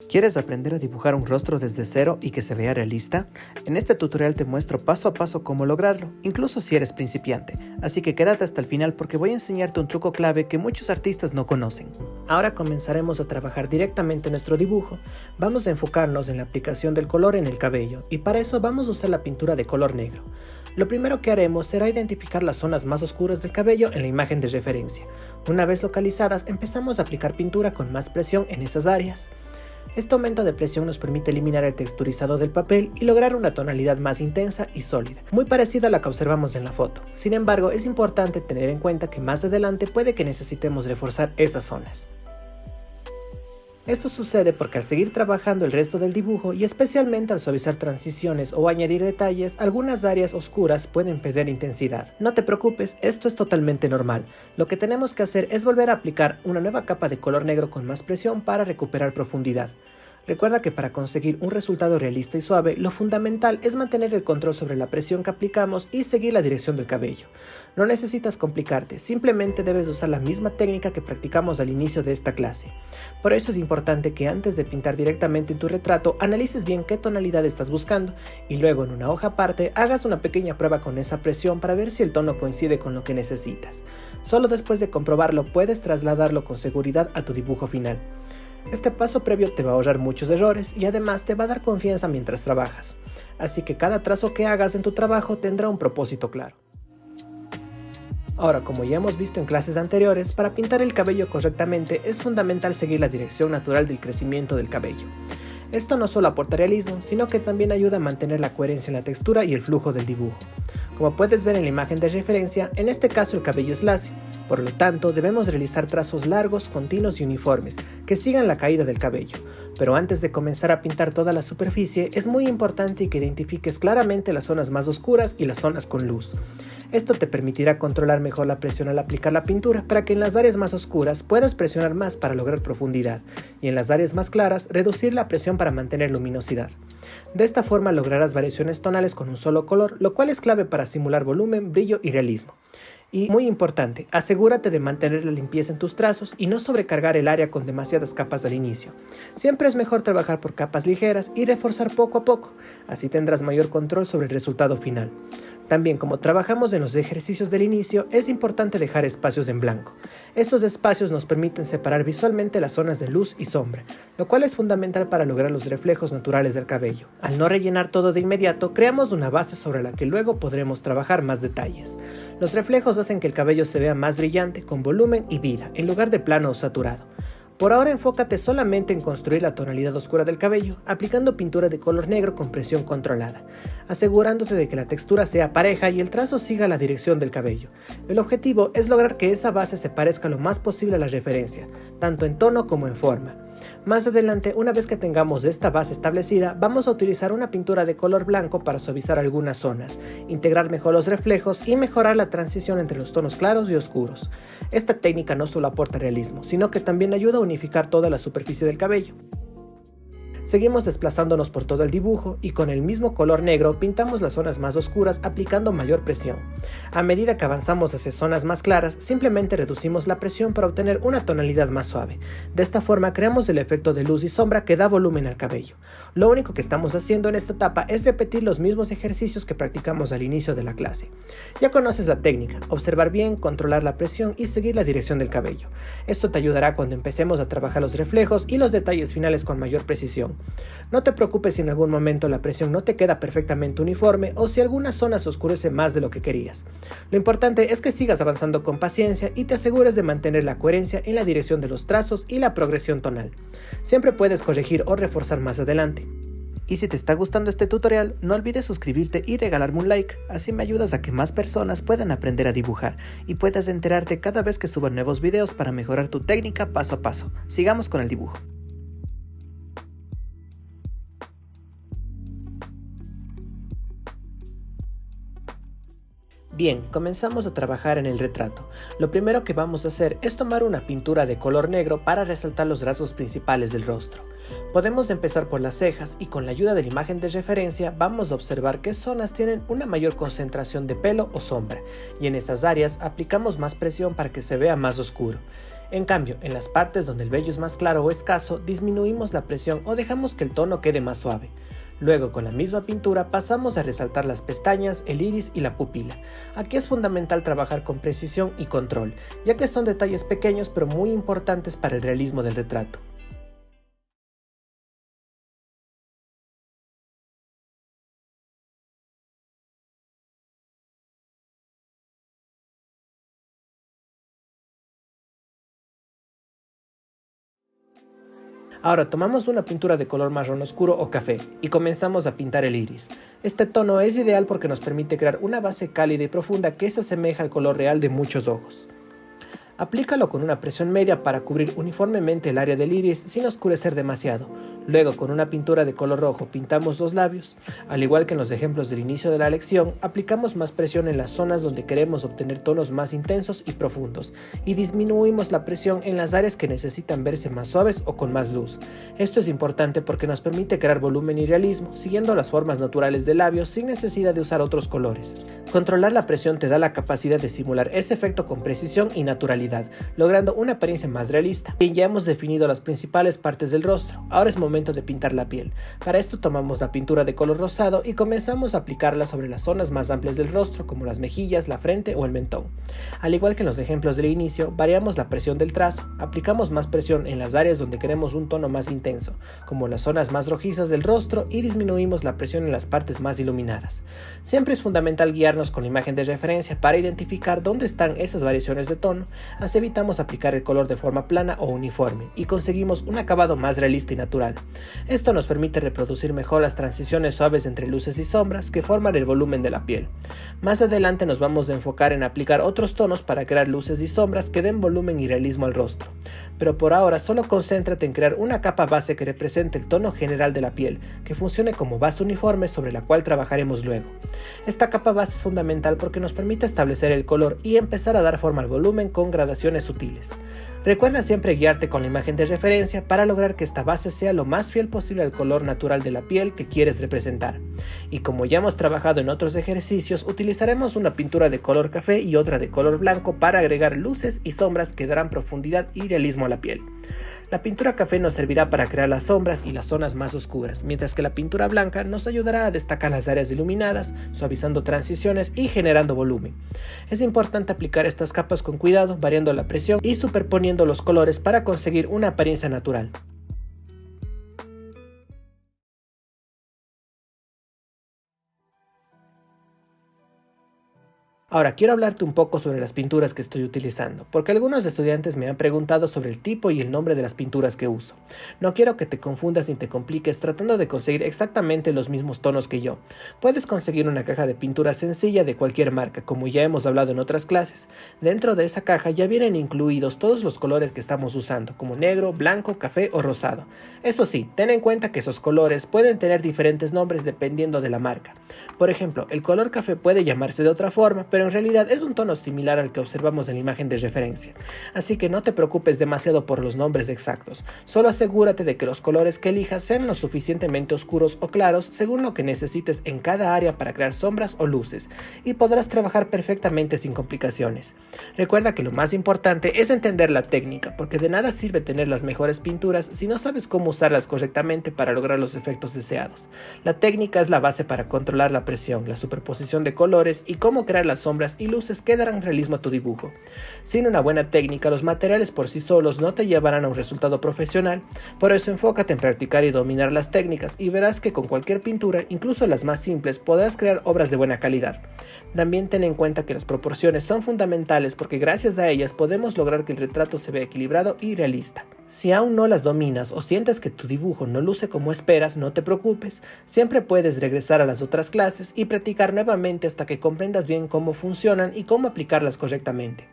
¿Quieres aprender a dibujar un rostro desde cero y que se vea realista? En este tutorial te muestro paso a paso cómo lograrlo, incluso si eres principiante, así que quédate hasta el final porque voy a enseñarte un truco clave que muchos artistas no conocen. Ahora comenzaremos a trabajar directamente nuestro dibujo. Vamos a enfocarnos en la aplicación del color en el cabello y para eso vamos a usar la pintura de color negro. Lo primero que haremos será identificar las zonas más oscuras del cabello en la imagen de referencia. Una vez localizadas, empezamos a aplicar pintura con más presión en esas áreas. Este aumento de presión nos permite eliminar el texturizado del papel y lograr una tonalidad más intensa y sólida, muy parecida a la que observamos en la foto. Sin embargo, es importante tener en cuenta que más adelante puede que necesitemos reforzar esas zonas. Esto sucede porque al seguir trabajando el resto del dibujo y especialmente al suavizar transiciones o añadir detalles, algunas áreas oscuras pueden perder intensidad. No te preocupes, esto es totalmente normal. Lo que tenemos que hacer es volver a aplicar una nueva capa de color negro con más presión para recuperar profundidad. Recuerda que para conseguir un resultado realista y suave, lo fundamental es mantener el control sobre la presión que aplicamos y seguir la dirección del cabello. No necesitas complicarte, simplemente debes usar la misma técnica que practicamos al inicio de esta clase. Por eso es importante que antes de pintar directamente en tu retrato, analices bien qué tonalidad estás buscando y luego en una hoja aparte hagas una pequeña prueba con esa presión para ver si el tono coincide con lo que necesitas. Solo después de comprobarlo puedes trasladarlo con seguridad a tu dibujo final. Este paso previo te va a ahorrar muchos errores y además te va a dar confianza mientras trabajas. Así que cada trazo que hagas en tu trabajo tendrá un propósito claro. Ahora, como ya hemos visto en clases anteriores, para pintar el cabello correctamente es fundamental seguir la dirección natural del crecimiento del cabello. Esto no solo aporta realismo, sino que también ayuda a mantener la coherencia en la textura y el flujo del dibujo. Como puedes ver en la imagen de referencia, en este caso el cabello es lacio, por lo tanto debemos realizar trazos largos, continuos y uniformes, que sigan la caída del cabello. Pero antes de comenzar a pintar toda la superficie, es muy importante que identifiques claramente las zonas más oscuras y las zonas con luz. Esto te permitirá controlar mejor la presión al aplicar la pintura para que en las áreas más oscuras puedas presionar más para lograr profundidad y en las áreas más claras reducir la presión para mantener luminosidad. De esta forma lograrás variaciones tonales con un solo color, lo cual es clave para simular volumen, brillo y realismo. Y muy importante, asegúrate de mantener la limpieza en tus trazos y no sobrecargar el área con demasiadas capas al inicio. Siempre es mejor trabajar por capas ligeras y reforzar poco a poco, así tendrás mayor control sobre el resultado final. También, como trabajamos en los ejercicios del inicio, es importante dejar espacios en blanco. Estos espacios nos permiten separar visualmente las zonas de luz y sombra, lo cual es fundamental para lograr los reflejos naturales del cabello. Al no rellenar todo de inmediato, creamos una base sobre la que luego podremos trabajar más detalles. Los reflejos hacen que el cabello se vea más brillante, con volumen y vida, en lugar de plano o saturado. Por ahora enfócate solamente en construir la tonalidad oscura del cabello, aplicando pintura de color negro con presión controlada, asegurándose de que la textura sea pareja y el trazo siga la dirección del cabello. El objetivo es lograr que esa base se parezca lo más posible a la referencia, tanto en tono como en forma. Más adelante, una vez que tengamos esta base establecida, vamos a utilizar una pintura de color blanco para suavizar algunas zonas, integrar mejor los reflejos y mejorar la transición entre los tonos claros y oscuros. Esta técnica no solo aporta realismo, sino que también ayuda a unificar toda la superficie del cabello. Seguimos desplazándonos por todo el dibujo y con el mismo color negro pintamos las zonas más oscuras aplicando mayor presión. A medida que avanzamos hacia zonas más claras, simplemente reducimos la presión para obtener una tonalidad más suave. De esta forma creamos el efecto de luz y sombra que da volumen al cabello. Lo único que estamos haciendo en esta etapa es repetir los mismos ejercicios que practicamos al inicio de la clase. Ya conoces la técnica, observar bien, controlar la presión y seguir la dirección del cabello. Esto te ayudará cuando empecemos a trabajar los reflejos y los detalles finales con mayor precisión. No te preocupes si en algún momento la presión no te queda perfectamente uniforme o si alguna zona se oscurece más de lo que querías. Lo importante es que sigas avanzando con paciencia y te asegures de mantener la coherencia en la dirección de los trazos y la progresión tonal. Siempre puedes corregir o reforzar más adelante. Y si te está gustando este tutorial, no olvides suscribirte y regalarme un like, así me ayudas a que más personas puedan aprender a dibujar y puedas enterarte cada vez que suba nuevos videos para mejorar tu técnica paso a paso. Sigamos con el dibujo. Bien, comenzamos a trabajar en el retrato. Lo primero que vamos a hacer es tomar una pintura de color negro para resaltar los rasgos principales del rostro. Podemos empezar por las cejas y con la ayuda de la imagen de referencia vamos a observar qué zonas tienen una mayor concentración de pelo o sombra y en esas áreas aplicamos más presión para que se vea más oscuro. En cambio, en las partes donde el vello es más claro o escaso, disminuimos la presión o dejamos que el tono quede más suave. Luego, con la misma pintura, pasamos a resaltar las pestañas, el iris y la pupila. Aquí es fundamental trabajar con precisión y control, ya que son detalles pequeños pero muy importantes para el realismo del retrato. Ahora tomamos una pintura de color marrón oscuro o café y comenzamos a pintar el iris. Este tono es ideal porque nos permite crear una base cálida y profunda que se asemeja al color real de muchos ojos. Aplícalo con una presión media para cubrir uniformemente el área del iris sin oscurecer demasiado. Luego, con una pintura de color rojo pintamos los labios. Al igual que en los ejemplos del inicio de la lección, aplicamos más presión en las zonas donde queremos obtener tonos más intensos y profundos, y disminuimos la presión en las áreas que necesitan verse más suaves o con más luz. Esto es importante porque nos permite crear volumen y realismo, siguiendo las formas naturales del labio sin necesidad de usar otros colores. Controlar la presión te da la capacidad de simular ese efecto con precisión y naturalidad, logrando una apariencia más realista. Bien, ya hemos definido las principales partes del rostro, ahora es momento de pintar la piel. Para esto tomamos la pintura de color rosado y comenzamos a aplicarla sobre las zonas más amplias del rostro, como las mejillas, la frente o el mentón. Al igual que en los ejemplos del inicio, variamos la presión del trazo, aplicamos más presión en las áreas donde queremos un tono más intenso, como las zonas más rojizas del rostro, y disminuimos la presión en las partes más iluminadas. Siempre es fundamental guiarnos con la imagen de referencia para identificar dónde están esas variaciones de tono. Así evitamos aplicar el color de forma plana o uniforme y conseguimos un acabado más realista y natural. Esto nos permite reproducir mejor las transiciones suaves entre luces y sombras que forman el volumen de la piel. Más adelante nos vamos a enfocar en aplicar otros tonos para crear luces y sombras que den volumen y realismo al rostro. Pero por ahora solo concéntrate en crear una capa base que represente el tono general de la piel, que funcione como base uniforme sobre la cual trabajaremos luego. Esta capa base es fundamental porque nos permite establecer el color y empezar a dar forma al volumen con gradaciones sutiles. Recuerda siempre guiarte con la imagen de referencia para lograr que esta base sea lo más fiel posible al color natural de la piel que quieres representar. Y como ya hemos trabajado en otros ejercicios, utilizaremos una pintura de color café y otra de color blanco para agregar luces y sombras que darán profundidad y realismo a la piel. La pintura café nos servirá para crear las sombras y las zonas más oscuras, mientras que la pintura blanca nos ayudará a destacar las áreas iluminadas, suavizando transiciones y generando volumen. Es importante aplicar estas capas con cuidado, variando la presión y superponiendo los colores para conseguir una apariencia natural. Ahora, quiero hablarte un poco sobre las pinturas que estoy utilizando, porque algunos estudiantes me han preguntado sobre el tipo y el nombre de las pinturas que uso. No quiero que te confundas ni te compliques tratando de conseguir exactamente los mismos tonos que yo. Puedes conseguir una caja de pintura sencilla de cualquier marca, como ya hemos hablado en otras clases. Dentro de esa caja ya vienen incluidos todos los colores que estamos usando, como negro, blanco, café o rosado. Eso sí, ten en cuenta que esos colores pueden tener diferentes nombres dependiendo de la marca. Por ejemplo, el color café puede llamarse de otra forma, pero en realidad es un tono similar al que observamos en la imagen de referencia. Así que no te preocupes demasiado por los nombres exactos, solo asegúrate de que los colores que elijas sean lo suficientemente oscuros o claros según lo que necesites en cada área para crear sombras o luces, y podrás trabajar perfectamente sin complicaciones. Recuerda que lo más importante es entender la técnica, porque de nada sirve tener las mejores pinturas si no sabes cómo usarlas correctamente para lograr los efectos deseados. La técnica es la base para controlar la presión, la superposición de colores y cómo crear las sombras y luces que darán realismo a tu dibujo. Sin una buena técnica, los materiales por sí solos no te llevarán a un resultado profesional, por eso enfócate en practicar y dominar las técnicas y verás que con cualquier pintura, incluso las más simples, podrás crear obras de buena calidad. También ten en cuenta que las proporciones son fundamentales porque gracias a ellas podemos lograr que el retrato se vea equilibrado y realista. Si aún no las dominas o sientes que tu dibujo no luce como esperas, no te preocupes, siempre puedes regresar a las otras clases y practicar nuevamente hasta que comprendas bien cómo funcionan y cómo aplicarlas correctamente.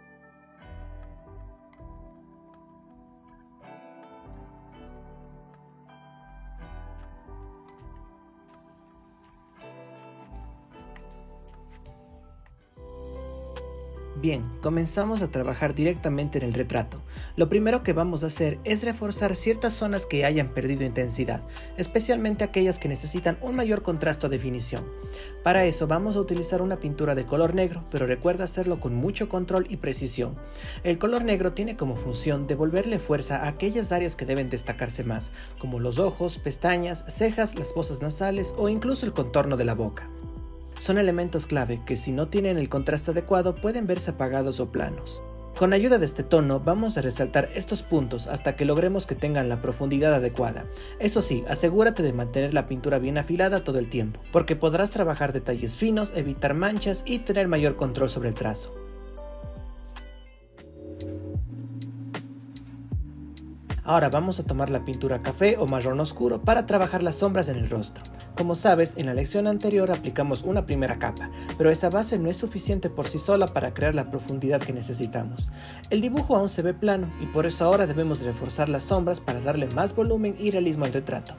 Bien, comenzamos a trabajar directamente en el retrato. Lo primero que vamos a hacer es reforzar ciertas zonas que hayan perdido intensidad, especialmente aquellas que necesitan un mayor contraste o definición. Para eso vamos a utilizar una pintura de color negro, pero recuerda hacerlo con mucho control y precisión. El color negro tiene como función devolverle fuerza a aquellas áreas que deben destacarse más, como los ojos, pestañas, cejas, las fosas nasales o incluso el contorno de la boca. Son elementos clave que si no tienen el contraste adecuado pueden verse apagados o planos. Con ayuda de este tono vamos a resaltar estos puntos hasta que logremos que tengan la profundidad adecuada. Eso sí, asegúrate de mantener la pintura bien afilada todo el tiempo, porque podrás trabajar detalles finos, evitar manchas y tener mayor control sobre el trazo. Ahora vamos a tomar la pintura café o marrón oscuro para trabajar las sombras en el rostro. Como sabes, en la lección anterior aplicamos una primera capa, pero esa base no es suficiente por sí sola para crear la profundidad que necesitamos. El dibujo aún se ve plano y por eso ahora debemos reforzar las sombras para darle más volumen y realismo al retrato.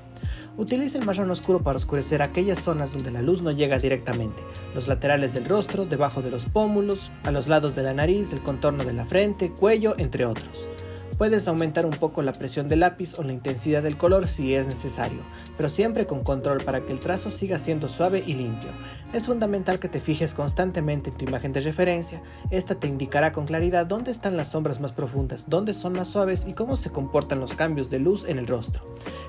Utiliza el marrón oscuro para oscurecer aquellas zonas donde la luz no llega directamente, los laterales del rostro, debajo de los pómulos, a los lados de la nariz, el contorno de la frente, cuello, entre otros. Puedes aumentar un poco la presión del lápiz o la intensidad del color si es necesario, pero siempre con control para que el trazo siga siendo suave y limpio. Es fundamental que te fijes constantemente en tu imagen de referencia. Esta te indicará con claridad dónde están las sombras más profundas, dónde son más suaves y cómo se comportan los cambios de luz en el rostro.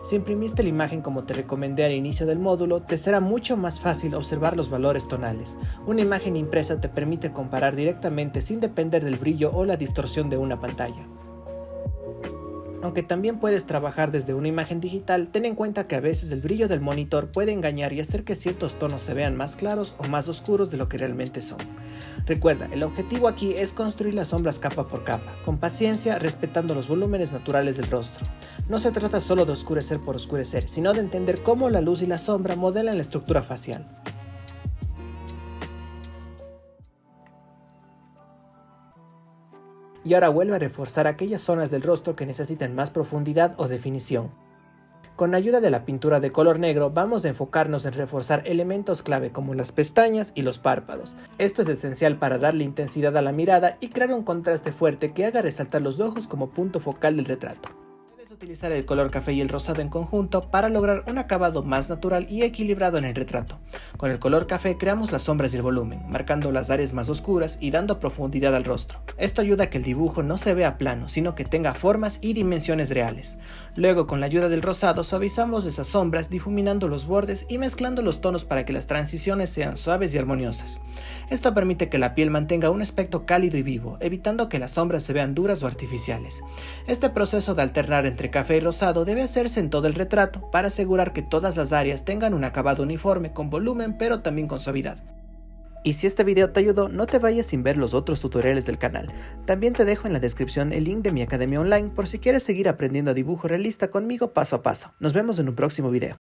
Si imprimiste la imagen como te recomendé al inicio del módulo, te será mucho más fácil observar los valores tonales. Una imagen impresa te permite comparar directamente sin depender del brillo o la distorsión de una pantalla. Aunque también puedes trabajar desde una imagen digital, ten en cuenta que a veces el brillo del monitor puede engañar y hacer que ciertos tonos se vean más claros o más oscuros de lo que realmente son. Recuerda, el objetivo aquí es construir las sombras capa por capa, con paciencia, respetando los volúmenes naturales del rostro. No se trata solo de oscurecer por oscurecer, sino de entender cómo la luz y la sombra modelan la estructura facial. Y ahora vuelve a reforzar aquellas zonas del rostro que necesitan más profundidad o definición. Con ayuda de la pintura de color negro vamos a enfocarnos en reforzar elementos clave como las pestañas y los párpados. Esto es esencial para darle intensidad a la mirada y crear un contraste fuerte que haga resaltar los ojos como punto focal del retrato. Utilizar el color café y el rosado en conjunto para lograr un acabado más natural y equilibrado en el retrato. Con el color café creamos las sombras y el volumen, marcando las áreas más oscuras y dando profundidad al rostro. Esto ayuda a que el dibujo no se vea plano, sino que tenga formas y dimensiones reales. Luego, con la ayuda del rosado, suavizamos esas sombras, difuminando los bordes y mezclando los tonos para que las transiciones sean suaves y armoniosas. Esto permite que la piel mantenga un aspecto cálido y vivo, evitando que las sombras se vean duras o artificiales. Este proceso de alternar entre café y rosado debe hacerse en todo el retrato para asegurar que todas las áreas tengan un acabado uniforme con volumen pero también con suavidad. Y si este video te ayudó, no te vayas sin ver los otros tutoriales del canal. También te dejo en la descripción el link de mi academia online por si quieres seguir aprendiendo dibujo realista conmigo paso a paso. Nos vemos en un próximo video.